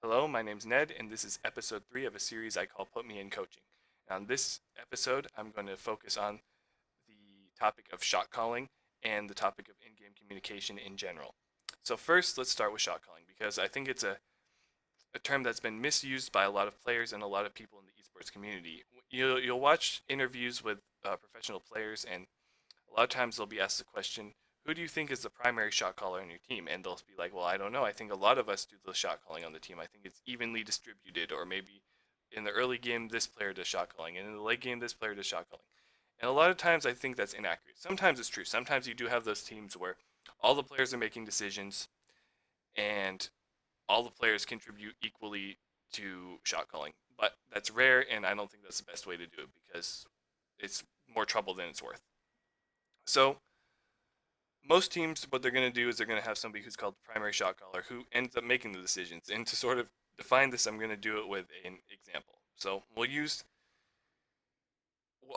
Hello, my name's Ned, and this is episode 3 of a series I call Put Me in Coaching. On this episode, I'm going to focus on the topic of shot calling and the topic of in game communication in general. So, first, let's start with shot calling because I think it's a term that's been misused by a lot of players and a lot of people in the esports community. You'll watch interviews with professional players, and a lot of times they'll be asked the question, who do you think is the primary shot caller on your team? And they'll be like, well, I don't know. I think a lot of us do the shot calling on the team. I think it's evenly distributed, or maybe in the early game, this player does shot calling, and in the late game, this player does shot calling. And a lot of times, I think that's inaccurate. Sometimes it's true. Sometimes you do have those teams where all the players are making decisions, and all the players contribute equally to shot calling. But that's rare, and I don't think that's the best way to do it because it's more trouble than it's worth. So most teams, what they're going to do is they're going to have somebody who's called the primary shot caller who ends up making the decisions. And to sort of define this, I'm going to do it with an example. So we'll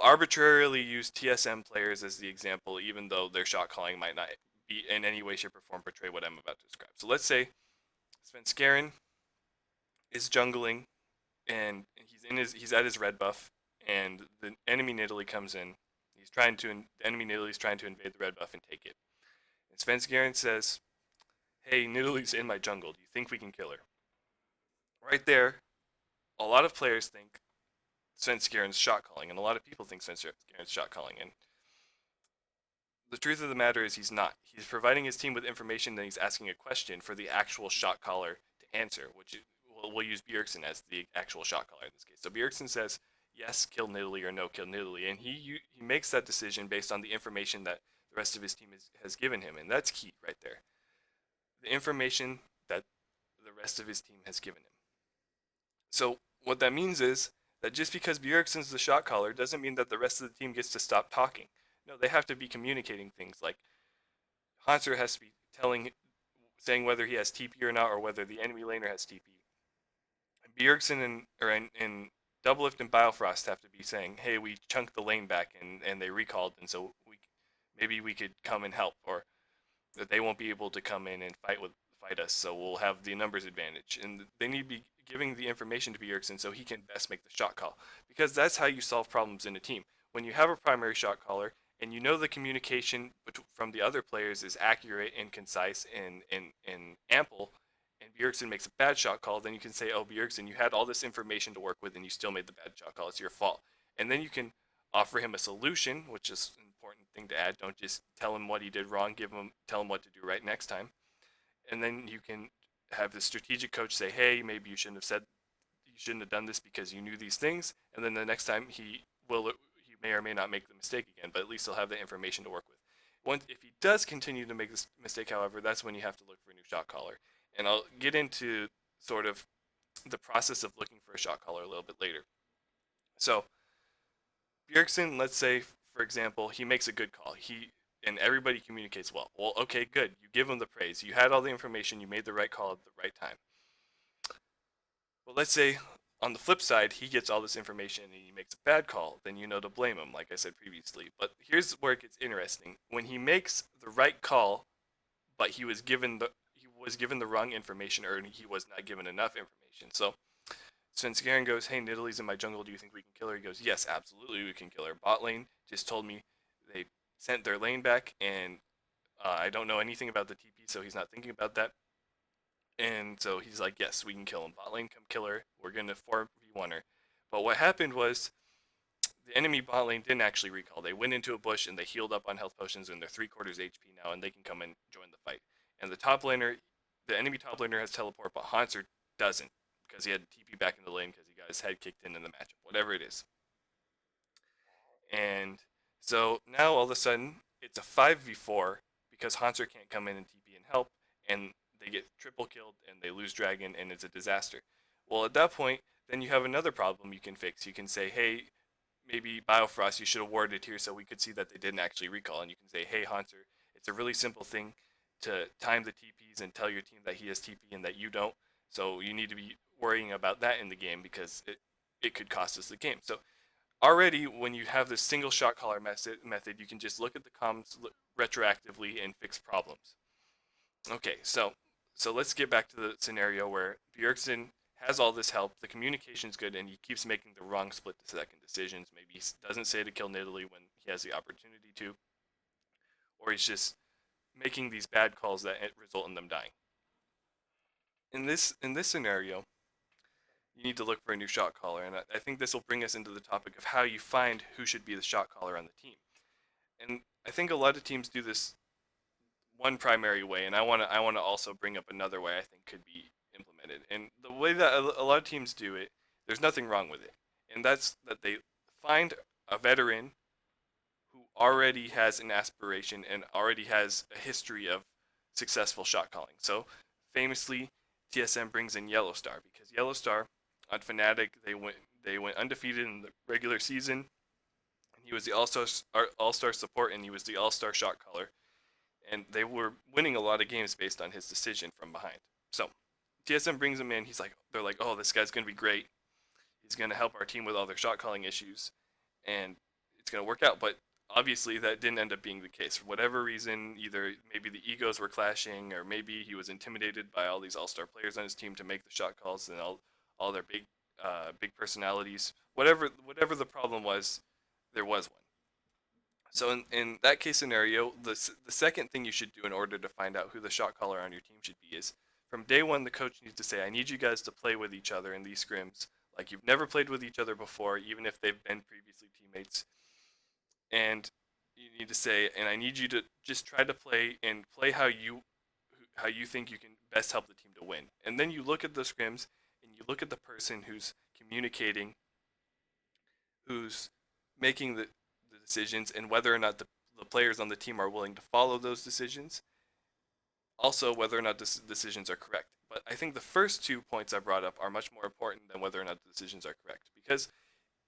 arbitrarily use TSM players as the example, even though their shot calling might not be in any way, shape, or form portray what I'm about to describe. So let's say Sven is jungling and he's at his red buff, and the enemy Nidalee comes in. The enemy Nidalee is trying to invade the red buff and take it. And Sven says, hey, Nidalee's in my jungle. Do you think we can kill her? Right there, a lot of players think Svenskjaeren's shot calling, and a lot of people think Svenskjaeren's shot calling. And the truth of the matter is he's not. He's providing his team with information, then he's asking a question for the actual shot caller to answer, which we'll use Bjergsen as the actual shot caller in this case. So Bjergsen says, yes, kill Nidalee or no, kill Nidalee. And he makes that decision based on the information that the rest of his team has given him. And that's key right there. The information that the rest of his team has given him. So what that means is that just because Bjergsen's the shot caller doesn't mean that the rest of the team gets to stop talking. No, they have to be communicating things like Hanser has to be saying whether he has TP or not, or whether the enemy laner has TP. Bjergsen and Doublelift and Biofrost have to be saying, "Hey, we chunked the lane back and they recalled, and so maybe we could come and help, or that they won't be able to come in and fight us, so we'll have the numbers advantage." And they need to be giving the information to Bjergsen so he can best make the shot call, because that's how you solve problems in a team. When you have a primary shot caller and you know the communication from the other players is accurate and concise and ample, and Bjergsen makes a bad shot call, then you can say, "Oh, Bjergsen, you had all this information to work with, and you still made the bad shot call. It's your fault." And then you can offer him a solution, which is an important thing to add. Don't just tell him what he did wrong. Tell him what to do right next time. And then you can have the strategic coach say, "Hey, maybe you shouldn't have done this because you knew these things." And then the next time he may or may not make the mistake again, but at least he'll have the information to work with. If he does continue to make this mistake, however, that's when you have to look for a new shot caller. And I'll get into sort of the process of looking for a shot caller a little bit later. So Bjergsen, let's say, for example, he makes a good call. And everybody communicates well. Well, okay, good. You give him the praise. You had all the information. You made the right call at the right time. But let's say on the flip side, he gets all this information and he makes a bad call. Then you know to blame him, like I said previously. But here's where it gets interesting. When he makes the right call, but he was given the wrong information, or he was not given enough information. So Svenskjaren goes, "Hey, Nidalee's in my jungle. Do you think we can kill her?" He goes, "Yes, absolutely, we can kill her." Bot lane just told me they sent their lane back, and I don't know anything about the TP, so he's not thinking about that. And so he's like, "Yes, we can kill him. Bot lane, come kill her. We're gonna 4v1 her." But what happened was the enemy bot lane didn't actually recall. They went into a bush and they healed up on health potions, and they're 3/4 HP now, and they can come and join the fight. And the enemy top laner has teleport, but Hanser doesn't because he had TP back in the lane because he got his head kicked in the matchup, whatever it is. And so now all of a sudden it's a 5v4 because Hanser can't come in and TP and help, and they get triple killed and they lose Dragon, and it's a disaster. Well, at that point, then you have another problem you can fix. You can say, "Hey, maybe Biofrost, you should have warded here so we could see that they didn't actually recall." And you can say, "Hey, Hanser, it's a really simple thing to time the TPs and tell your team that he has TP and that you don't. So you need to be worrying about that in the game because it could cost us the game." So already, when you have this single shot caller method, you can just look at the comms retroactively and fix problems. Okay, so So let's get back to the scenario where Bjergsen has all this help, the communication's good, and he keeps making the wrong split second decisions. Maybe he doesn't say to kill Nidalee when he has the opportunity to, or he's just making these bad calls that result in them dying. In this scenario, you need to look for a new shot caller, and I think this will bring us into the topic of how you find who should be the shot caller on the team. And I think a lot of teams do this one primary way, and I want to also bring up another way I think could be implemented. And the way that a lot of teams do it, there's nothing wrong with it, and that's that they find a veteran who already has an aspiration and already has a history of successful shot calling. So famously, TSM brings in Yellowstar because Yellowstar on Fnatic they went undefeated in the regular season. He was the all-star support, and he was the all-star shot caller, and they were winning a lot of games based on his decision from behind. So TSM brings him in. They're like, oh, this guy's gonna be great. He's gonna help our team with all their shot calling issues, and it's gonna work out. But obviously, that didn't end up being the case for whatever reason. Either maybe the egos were clashing, or maybe he was intimidated by all these all-star players on his team to make the shot calls and all their big personalities. Whatever the problem was, there was one. So in that case scenario, the second thing you should do in order to find out who the shot caller on your team should be is from day one the coach needs to say, I need you guys to play with each other in these scrims like you've never played with each other before, even if they've been previously teammates. And you need to say, and I need you to just try to play and play how you think you can best help the team to win. And then you look at the scrims and you look at the person who's communicating, who's making the decisions, and whether or not the players on the team are willing to follow those decisions. Also, whether or not the decisions are correct. But I think the first 2 points I brought up are much more important than whether or not the decisions are correct. Because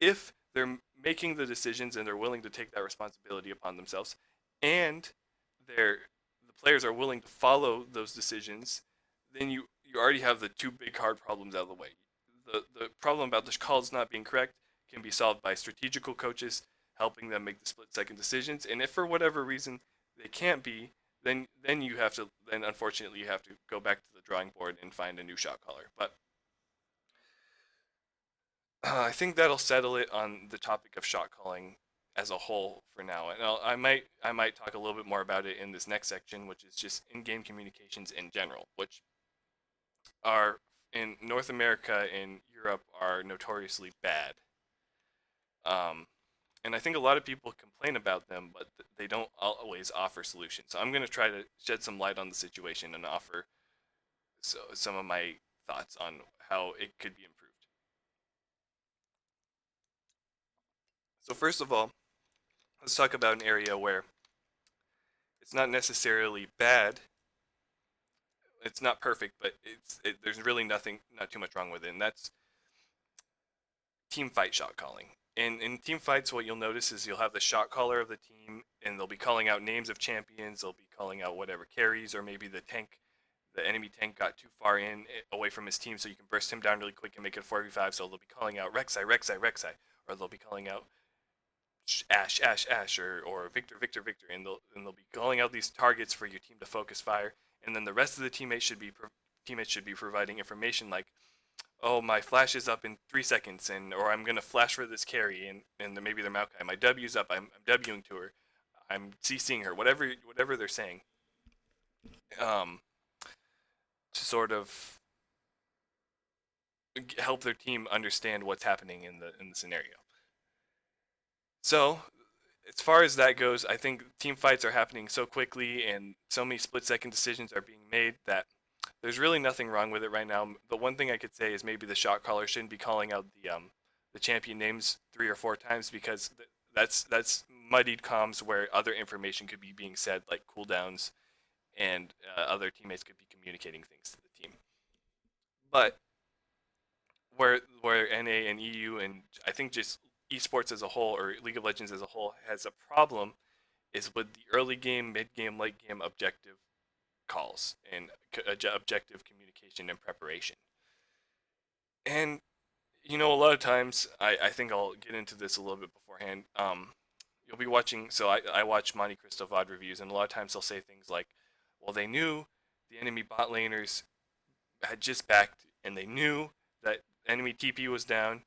if they're making the decisions and they're willing to take that responsibility upon themselves, and they're the players are willing to follow those decisions, then you already have the two big hard problems out of the way. The problem about the calls not being correct can be solved by strategical coaches helping them make the split second decisions. And if for whatever reason they can't be, then you have to then unfortunately you have to go back to the drawing board and find a new shot caller. But I think that'll settle it on the topic of shot calling as a whole for now. And I might talk a little bit more about it in this next section, which is just in-game communications in general, which are in North America and Europe are notoriously bad. Um, and I think a lot of people complain about them, but they don't always offer solutions. So I'm going to try to shed some light on the situation and offer some of my thoughts on how it could be improved. So first of all, let's talk about an area where it's not necessarily bad. It's not perfect, but there's really not too much wrong with it, and that's team fight shot calling. In team fights, what you'll notice is you'll have the shot caller of the team, and they'll be calling out names of champions. They'll be calling out whatever carries, or maybe the enemy tank got too far away from his team, so you can burst him down really quick and make it 4v5. So they'll be calling out Rek'Sai, Rek'Sai, Rek'Sai, or they'll be calling out Ash, Ash, Ash, or Victor, Victor, Victor, and they'll be calling out these targets for your team to focus fire, and then the rest of the teammates should be providing information like, oh, my flash is up in 3 seconds, and or I'm gonna flash for this carry, and maybe they're Maokai. My W's up. I'm Wing to her. I'm CCing her. Whatever they're saying, um, to sort of help their team understand what's happening in the scenario. So, as far as that goes, I think team fights are happening so quickly and so many split second decisions are being made that there's really nothing wrong with it right now. The one thing I could say is maybe the shot caller shouldn't be calling out the champion names 3 or 4 times because that's muddied comms where other information could be being said like cooldowns and other teammates could be communicating things to the team. But where NA and EU and I think just esports as a whole or League of Legends as a whole has a problem is with the early game, mid game, late game objective calls and objective communication and preparation. And a lot of times I think I'll get into this a little bit beforehand. You'll be watching. So I watch Monte Cristo VOD reviews, and a lot of times they'll say things like, "Well, they knew the enemy bot laners had just backed, and they knew that enemy TP was down,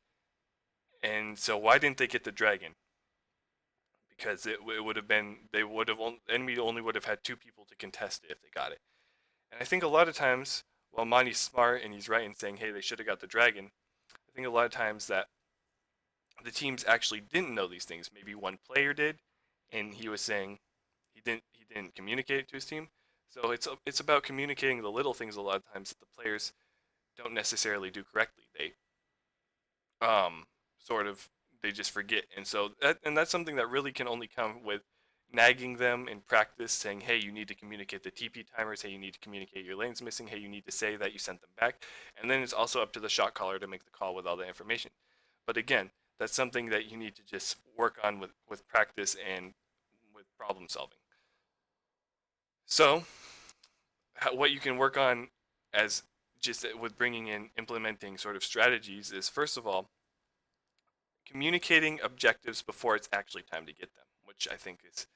and so why didn't they get the dragon? Because it would have been they would have enemy only would have had two people to contest it if they got it. And I think a lot of times, while Monty's smart and he's right in saying, hey, they should have got the dragon, I think a lot of times that the teams actually didn't know these things. Maybe one player did, and he was saying he didn't communicate it to his team. So it's about communicating the little things a lot of times that the players don't necessarily do correctly. They um sort of they just forget, and that's something that really can only come with nagging them in practice, saying, hey, you need to communicate the TP timers, hey, you need to communicate your lanes missing, hey, you need to say that you sent them back, and then it's also up to the shot caller to make the call with all the information. But again, that's something that you need to just work on with practice and with problem solving. So what you can work on as just with bringing in implementing sort of strategies is, first of all, communicating objectives before it's actually time to get them, which I think is,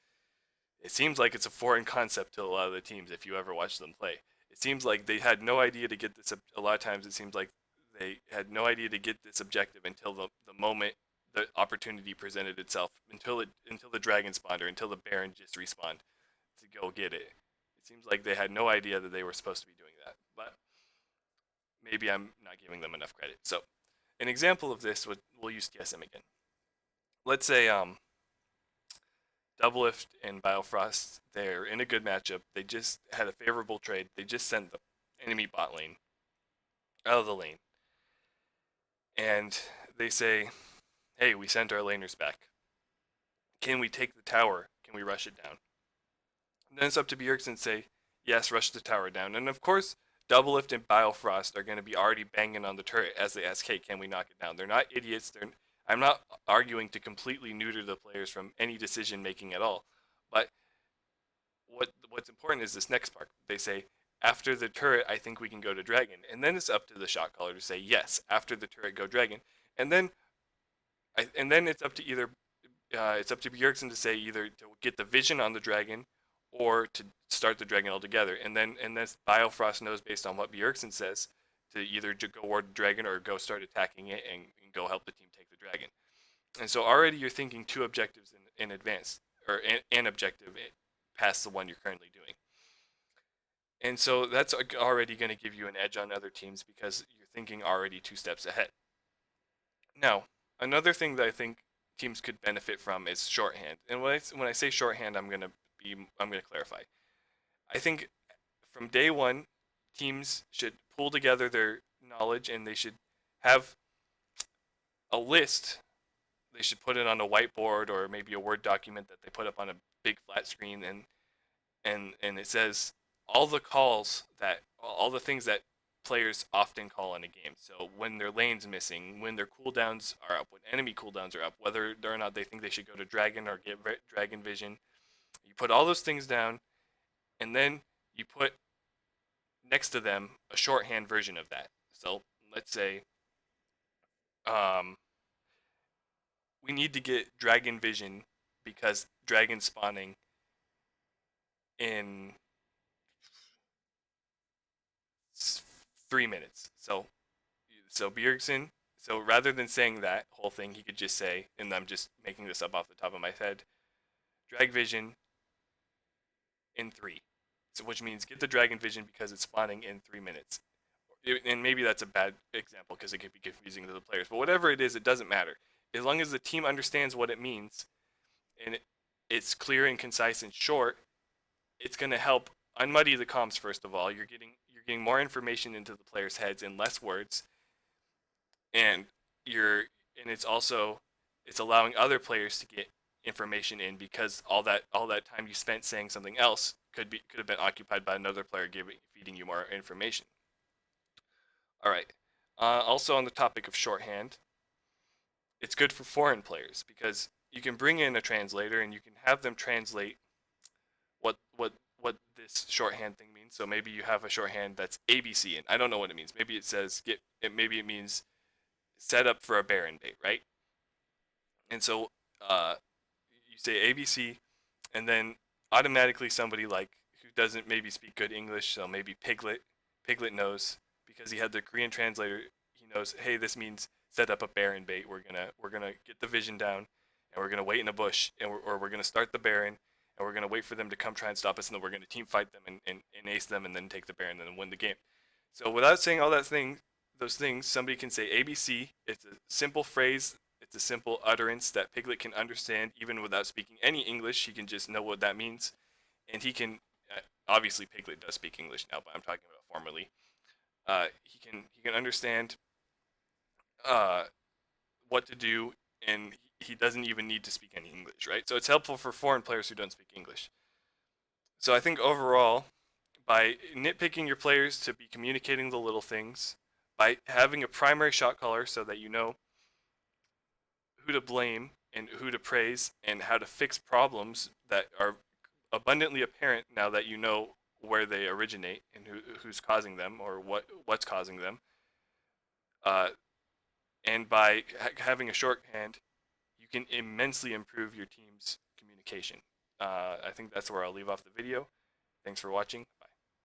it seems like it's a foreign concept to a lot of the teams if you ever watch them play. It seems like they had no idea to get this. A lot of times it seems like they had no idea to get this objective until the moment the opportunity presented itself, until the dragon spawned or until the baron just respawned to go get it. It seems like they had no idea that they were supposed to be doing that, but maybe I'm not giving them enough credit. So an example of this, we'll use TSM again. Let's say Doublelift and Biofrost, they're in a good matchup. They just had a favorable trade. They just sent the enemy bot lane out of the lane. And they say, hey, we sent our laners back. Can we take the tower? Can we rush it down? And then it's up to Bjergsen to say, yes, rush the tower down. And of course, Doublelift and Biofrost are going to be already banging on the turret as they ask, hey, can we knock it down? They're not idiots. I'm not arguing to completely neuter the players from any decision making at all. But what's important is this next part. They say, after the turret, I think we can go to dragon. And then it's up to the shot caller to say, yes, after the turret, go dragon. And then it's up to Bjergsen to say either to get the vision on the dragon or to start the dragon altogether. And this Biofrost knows based on what Bjergsen says to either to go ward the dragon or go start attacking it and go help the team take the dragon. And so already you're thinking two objectives in advance, or an objective past the one you're currently doing. And so that's already going to give you an edge on other teams because you're thinking already two steps ahead. Now, another thing that I think teams could benefit from is shorthand. And when I say shorthand, I'm going to clarify. I think from day one, teams should pull together their knowledge and they should have a list. They should put it on a whiteboard or maybe a Word document that they put up on a big flat screen, and it says all the things that players often call in a game. So when their lane's missing, when their cooldowns are up, when enemy cooldowns are up, whether or not they think they should go to dragon or get dragon vision. You put all those things down, and then you put next to them a shorthand version of that. So let's say um, we need to get dragon vision because dragon spawning in 3 minutes. So Bjergsen, so rather than saying that whole thing, he could just say, and I'm just making this up off the top of my head, drag vision in 3. So which means get the dragon vision because it's spawning in 3 minutes. And maybe that's a bad example because it could be confusing to the players. But whatever it is, it doesn't matter. As long as the team understands what it means and it's clear and concise and short, it's going to help unmuddy the comms. First of all, you're getting more information into the players' heads in less words, and you're and it's allowing other players to get information in because all that time you spent saying something else could have been occupied by another player feeding you more information. All right. Also on the topic of shorthand, it's good for foreign players because you can bring in a translator and you can have them translate what this shorthand thing means. So maybe you have a shorthand that's ABC, and I don't know what it means. Maybe it says maybe it means set up for a Baron bait, right? And so you say ABC, and then automatically somebody like who doesn't maybe speak good English, so maybe Piglet knows because he had the Korean translator. He knows, hey, this means set up a Baron bait. We're gonna get the vision down, and we're gonna wait in a bush, or we're gonna start the Baron, and we're gonna wait for them to come try and stop us, and then we're gonna team fight them and ace them, and then take the Baron and then win the game. So without saying all those things, somebody can say ABC. It's a simple phrase. It's a simple utterance that Piglet can understand even without speaking any English. He can just know what that means, and he can. Obviously, Piglet does speak English now, but I'm talking about formerly. He can understand uh, what to do, and he doesn't even need to speak any English, right? So it's helpful for foreign players who don't speak English. So I think overall, by nitpicking your players to be communicating the little things, by having a primary shot caller so that you know who to blame and who to praise and how to fix problems that are abundantly apparent now that you know where they originate and who's causing them or what's causing them. Uh, and by having a shorthand, you can immensely improve your team's communication. I think that's where I'll leave off the video. Thanks for watching.